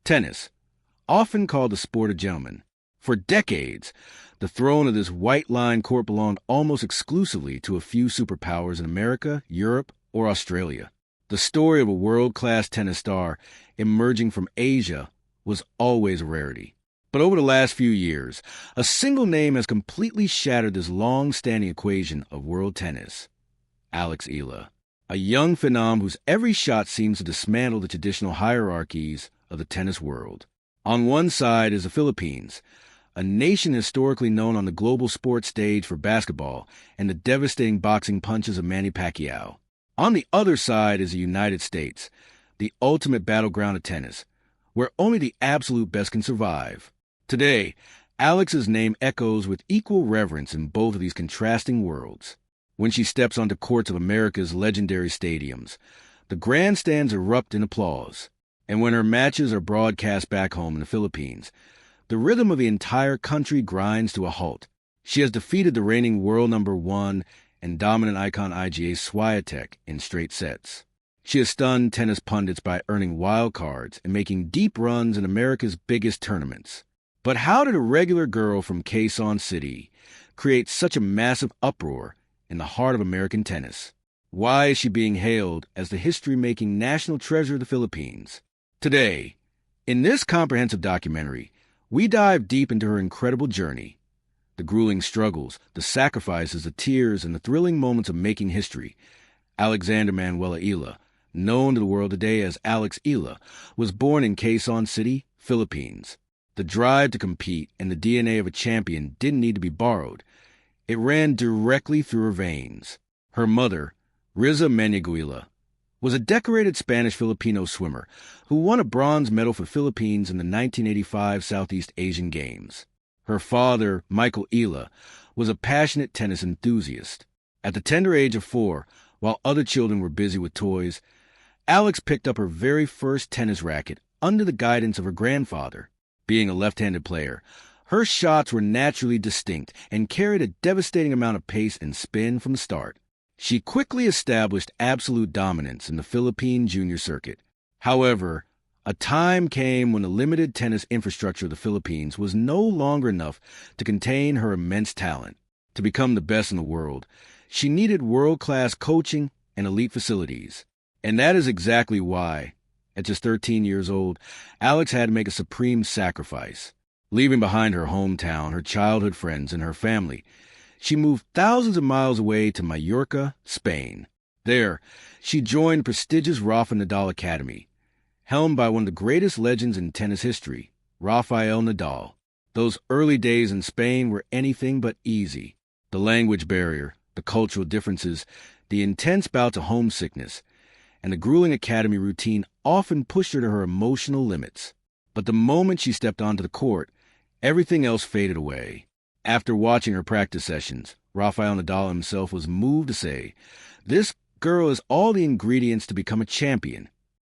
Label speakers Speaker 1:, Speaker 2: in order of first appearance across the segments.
Speaker 1: Tennis, often called the sport of gentlemen. For decades, the throne of this white-lined court belonged almost exclusively to a few superpowers in America, Europe, or Australia. The story of a world-class tennis star emerging from Asia was always a rarity. But over the last few years, a single name has completely shattered this long-standing equation of world tennis. Alex Eala, a young phenom whose every shot seems to dismantle the traditional hierarchies of the tennis world. On one side is the Philippines, a nation historically known on the global sports stage for basketball and the devastating boxing punches of Manny Pacquiao. On the other side is the United States, the ultimate battleground of tennis, where only the absolute best can survive. Today, Alex's name echoes with equal reverence in both of these contrasting worlds. When she steps onto courts of America's legendary stadiums, the grandstands erupt in applause. And when her matches are broadcast back home in the Philippines, the rhythm of the entire country grinds to a halt. She has defeated the reigning world number 1 and dominant icon Iga Swiatek in straight sets. She has stunned tennis pundits by earning wild cards and making deep runs in America's biggest tournaments. But how did a regular girl from Quezon City create such a massive uproar in the heart of American tennis? Why is she being hailed as the history-making national treasure of the Philippines? Today, in this comprehensive documentary, we dive deep into her incredible journey, the grueling struggles, the sacrifices, the tears, and the thrilling moments of making history. Alexander Manuela Eala, known to the world today as Alex Eala, was born in Quezon City, Philippines. The drive to compete and the DNA of a champion didn't need to be borrowed. It ran directly through her veins. Her mother, Riza Meneguila, was a decorated Spanish-Filipino swimmer who won a bronze medal for Philippines in the 1985 Southeast Asian Games. Her father, Michael Eala, was a passionate tennis enthusiast. At the tender age of 4, while other children were busy with toys, Alex picked up her very first tennis racket under the guidance of her grandfather. Being a left-handed player, her shots were naturally distinct and carried a devastating amount of pace and spin from the start. She quickly established absolute dominance in the Philippine junior circuit. However, a time came when the limited tennis infrastructure of the Philippines was no longer enough to contain her immense talent. To become the best in the world, she needed world-class coaching and elite facilities. And that is exactly why, at just 13 years old, Alex had to make a supreme sacrifice. Leaving behind her hometown, her childhood friends, and her family, she moved thousands of miles away to Mallorca, Spain. There, she joined the prestigious Rafa Nadal Academy, helmed by one of the greatest legends in tennis history, Rafael Nadal. Those early days in Spain were anything but easy. The language barrier, the cultural differences, the intense bouts of homesickness, and the grueling academy routine often pushed her to her emotional limits. But the moment she stepped onto the court, everything else faded away. After watching her practice sessions, Rafael Nadal himself was moved to say, "This girl has all the ingredients to become a champion."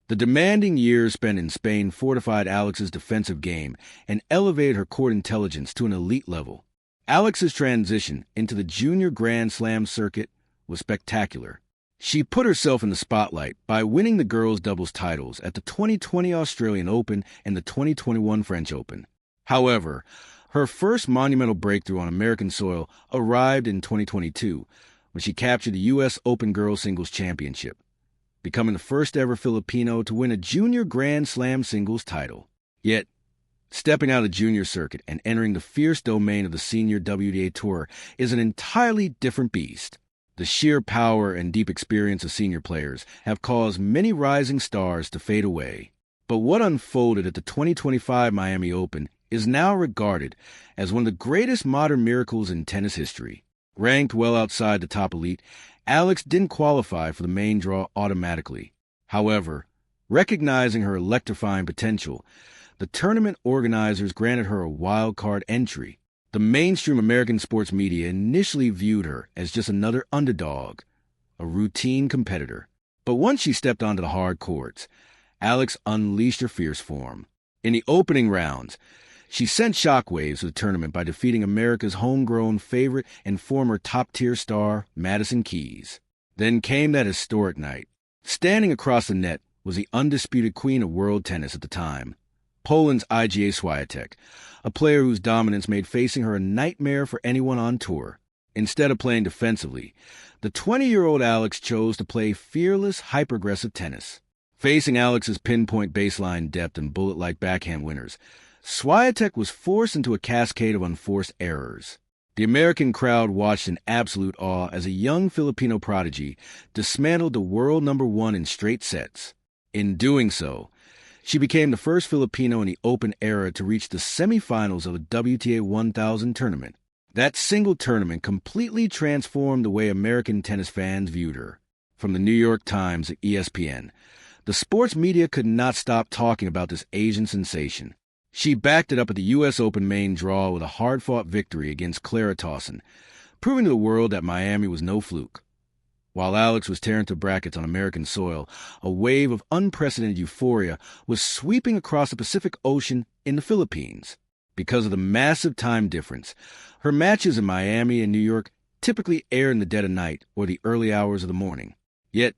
Speaker 1: The demanding years spent in Spain fortified Alex's defensive game and elevated her court intelligence to an elite level. Alex's transition into the junior Grand Slam circuit was spectacular. She put herself in the spotlight by winning the girls' doubles titles at the 2020 Australian Open and the 2021 French Open. However, her first monumental breakthrough on American soil arrived in 2022 when she captured the U.S. Open Girls Singles Championship, becoming the first ever Filipino to win a junior Grand Slam singles title. Yet, stepping out of the junior circuit and entering the fierce domain of the senior WTA Tour is an entirely different beast. The sheer power and deep experience of senior players have caused many rising stars to fade away. But what unfolded at the 2025 Miami Open is now regarded as one of the greatest modern miracles in tennis history. Ranked well outside the top elite, Alex didn't qualify for the main draw automatically. However, recognizing her electrifying potential, the tournament organizers granted her a wild card entry. The mainstream American sports media initially viewed her as just another underdog, a routine competitor. But once she stepped onto the hard courts, Alex unleashed her fierce form. In the opening rounds, she sent shockwaves to the tournament by defeating America's homegrown favorite and former top-tier star, Madison Keys. Then came that historic night. Standing across the net was the undisputed queen of world tennis at the time, Poland's Iga Swiatek, a player whose dominance made facing her a nightmare for anyone on tour. Instead of playing defensively, the 20-year-old Alex chose to play fearless, hyper-aggressive tennis. Facing Alex's pinpoint baseline depth and bullet-like backhand winners, Swiatek was forced into a cascade of unforced errors. The American crowd watched in absolute awe as a young Filipino prodigy dismantled the world number one in straight sets. In doing so, she became the first Filipino in the Open era to reach the semifinals of the WTA 1000 tournament. That single tournament completely transformed the way American tennis fans viewed her. From the New York Times to ESPN, the sports media could not stop talking about this Asian sensation. She backed it up at the U.S. Open main draw with a hard-fought victory against Clara Tauson, proving to the world that Miami was no fluke. While Alex was tearing through brackets on American soil, a wave of unprecedented euphoria was sweeping across the Pacific Ocean in the Philippines. Because of the massive time difference, her matches in Miami and New York typically air in the dead of night or the early hours of the morning. Yet,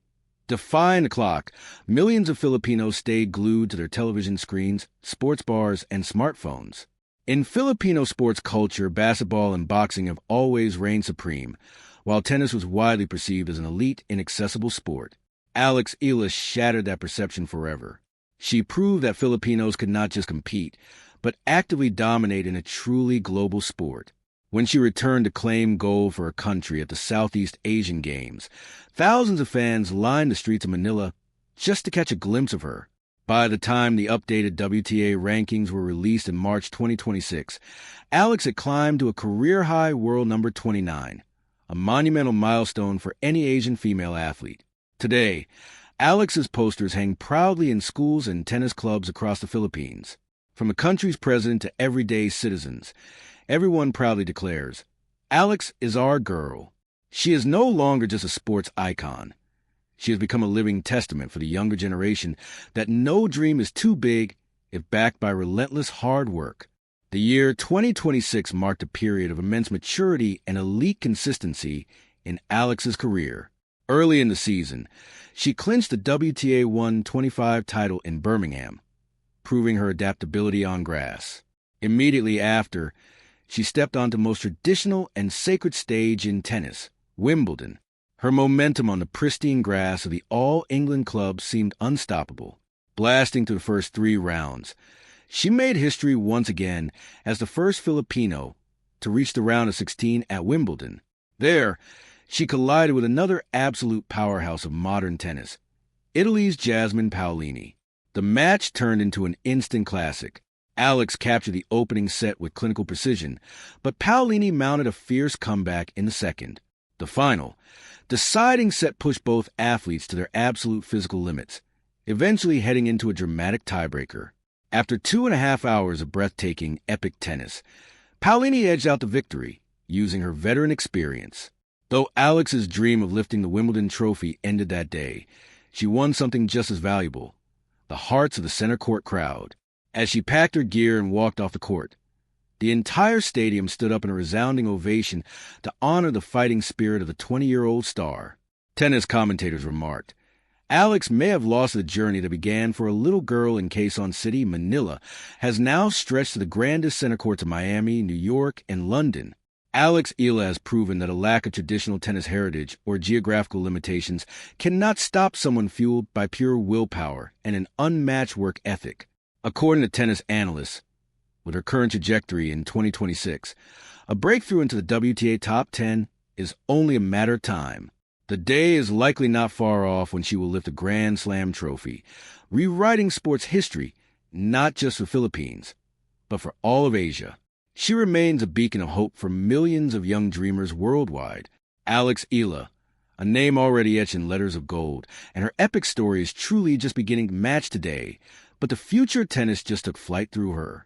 Speaker 1: defying the clock, millions of Filipinos stayed glued to their television screens, sports bars, and smartphones. In Filipino sports culture, basketball and boxing have always reigned supreme, while tennis was widely perceived as an elite, inaccessible sport. Alex Eala shattered that perception forever. She proved that Filipinos could not just compete, but actively dominate in a truly global sport. When she returned to claim gold for her country at the Southeast Asian Games, thousands of fans lined the streets of Manila just to catch a glimpse of her. By the time the updated WTA rankings were released in March 2026, Alex had climbed to a career-high world number 29, a monumental milestone for any Asian female athlete. Today, Alex's posters hang proudly in schools and tennis clubs across the Philippines. From the country's president to everyday citizens, everyone proudly declares, "Alex is our girl." She is no longer just a sports icon. She has become a living testament for the younger generation that no dream is too big if backed by relentless hard work. The year 2026 marked a period of immense maturity and elite consistency in Alex's career. Early in the season, she clinched the WTA 125 title in Birmingham, proving her adaptability on grass. Immediately after, she stepped onto the most traditional and sacred stage in tennis, Wimbledon. Her momentum on the pristine grass of the All-England club seemed unstoppable. Blasting through the first 3 rounds, she made history once again as the first Filipino to reach the round of 16 at Wimbledon. There, she collided with another absolute powerhouse of modern tennis, Italy's Jasmine Paolini. The match turned into an instant classic. Alex captured the opening set with clinical precision, but Paolini mounted a fierce comeback in the second. The final, deciding set pushed both athletes to their absolute physical limits, eventually heading into a dramatic tiebreaker. After 2.5 hours of breathtaking, epic tennis, Paolini edged out the victory, using her veteran experience. Though Alex's dream of lifting the Wimbledon trophy ended that day, she won something just as valuable: the hearts of the center court crowd. As she packed her gear and walked off the court, the entire stadium stood up in a resounding ovation to honor the fighting spirit of the 20-year-old star. Tennis commentators remarked, "Alex may have lost the journey that began for a little girl in Quezon City, Manila, has now stretched to the grandest center courts of Miami, New York, and London." Alex Eala has proven that a lack of traditional tennis heritage or geographical limitations cannot stop someone fueled by pure willpower and an unmatched work ethic. According to tennis analysts, with her current trajectory in 2026, a breakthrough into the WTA top 10 is only a matter of time. The day is likely not far off when she will lift a Grand Slam trophy, rewriting sports history not just for Philippines, but for all of Asia. She remains a beacon of hope for millions of young dreamers worldwide. Alex Eala, a name already etched in letters of gold, and her epic story is truly just beginning to match today, but the future of tennis just took flight through her.